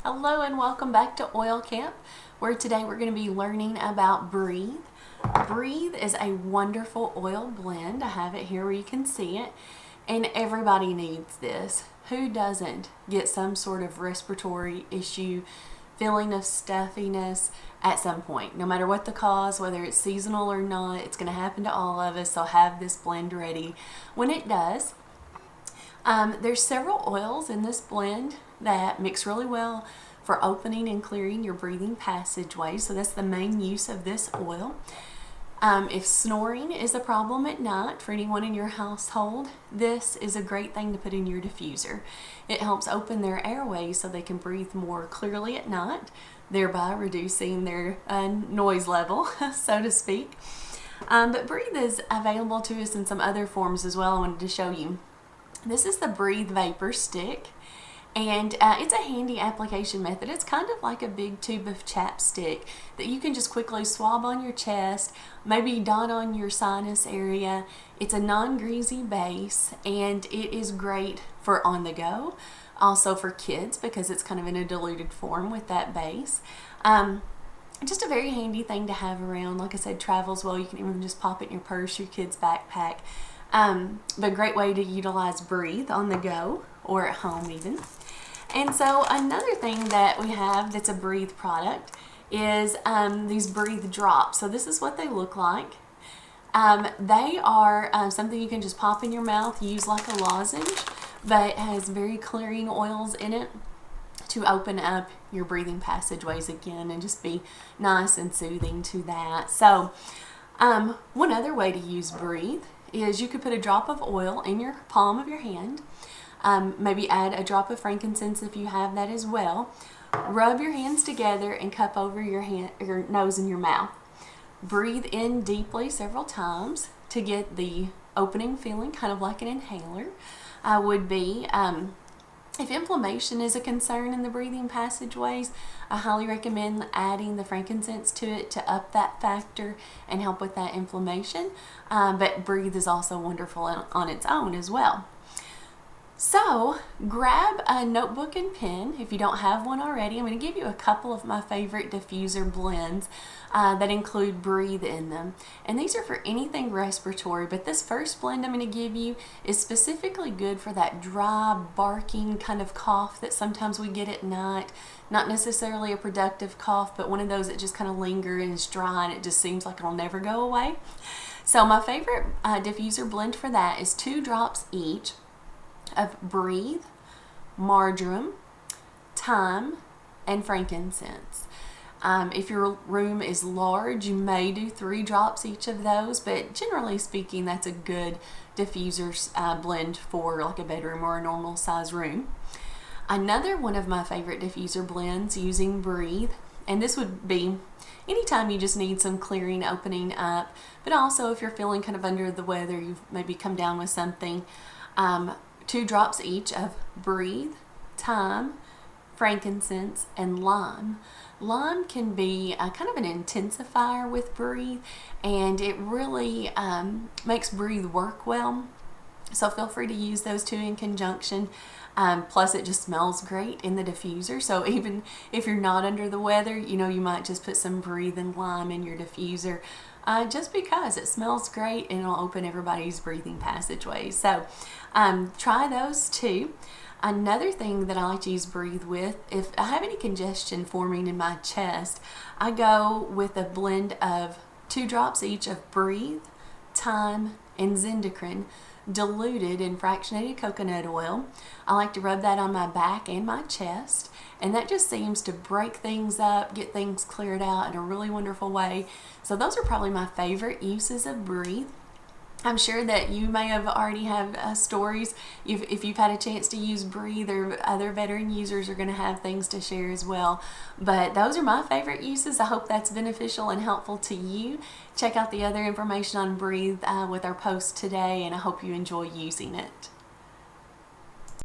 Hello and welcome back to Oil Camp, where today we're going to be learning about Breathe. Breathe is a wonderful oil blend. I have it here where you can see it, and everybody needs this. Who doesn't get some sort of respiratory issue, feeling of stuffiness at some point? No matter what the cause, whether it's seasonal or not, it's going to happen to all of us, so have this blend ready when it does. There's several oils in this blend that mix really well for opening and clearing your breathing passageways. So that's the main use of this oil. If snoring is a problem at night for anyone in your household, this is a great thing to put in your diffuser. It helps open their airways so they can breathe more clearly at night, thereby reducing their noise level, so to speak. But Breathe is available to us in some other forms as well. I wanted to show you. This is the Breathe Vapor Stick, and it's a handy application method. It's kind of like a big tube of chapstick that you can just quickly swab on your chest, maybe dot on your sinus area. It's a non-greasy base, and it is great for on the go, also for kids because it's kind of in a diluted form with that base. Just a very handy thing to have around. Like I said, travels well. You can even just pop it in your purse, your kid's backpack. But a great way to utilize Breathe on the go or at home even. And so another thing that we have that's a Breathe product is these Breathe drops. So this is what they look like. They are something you can just pop in your mouth, use like a lozenge, but it has very clearing oils in it to open up your breathing passageways again and just be nice and soothing to that. So one other way to use Breathe is you could put a drop of oil in your palm of your hand, maybe add a drop of frankincense if you have that as well. Rub your hands together and cup over your nose and your mouth. Breathe in deeply several times to get the opening feeling, kind of like an inhaler would be. If inflammation is a concern in the breathing passageways, I highly recommend adding the frankincense to it to up that factor and help with that inflammation. But Breathe is also wonderful on its own as well. So grab a notebook and pen if you don't have one already. I'm going to give you a couple of my favorite diffuser blends that include Breathe in them. And these are for anything respiratory, but this first blend I'm going to give you is specifically good for that dry, barking kind of cough that sometimes we get at night. Not necessarily a productive cough, but one of those that just kind of linger and is dry and it just seems like it'll never go away. So my favorite diffuser blend for that is 2 drops each of Breathe, marjoram, thyme, and frankincense. If your room is large, you may do 3 drops each of those, but generally speaking, that's a good diffuser blend for like a bedroom or a normal size room. Another one of my favorite diffuser blends using Breathe, and this would be anytime you just need some clearing, opening up, but also if you're feeling kind of under the weather, you've maybe come down with something. 2 drops each of Breathe, thyme, frankincense, and lime. Lime can be kind of an intensifier with Breathe, and it really makes Breathe work well. So feel free to use those 2 in conjunction. Plus it just smells great in the diffuser. So even if you're not under the weather, you know, you might just put some Breathe and lime in your diffuser just because it smells great and it'll open everybody's breathing passageways. So try those 2. Another thing that I like to use Breathe with, if I have any congestion forming in my chest, I go with a blend of 2 drops each of Breathe, thyme, and Zindicarin, diluted in fractionated coconut oil. I like to rub that on my back and my chest, and that just seems to break things up, get things cleared out in a really wonderful way. So those are probably my favorite uses of Breathe. I'm sure that you may have already have stories if you've had a chance to use Breathe, or other veteran users are going to have things to share as well. But those are my favorite uses. I hope that's beneficial and helpful to you. Check out the other information on Breathe with our post today, and I hope you enjoy using it.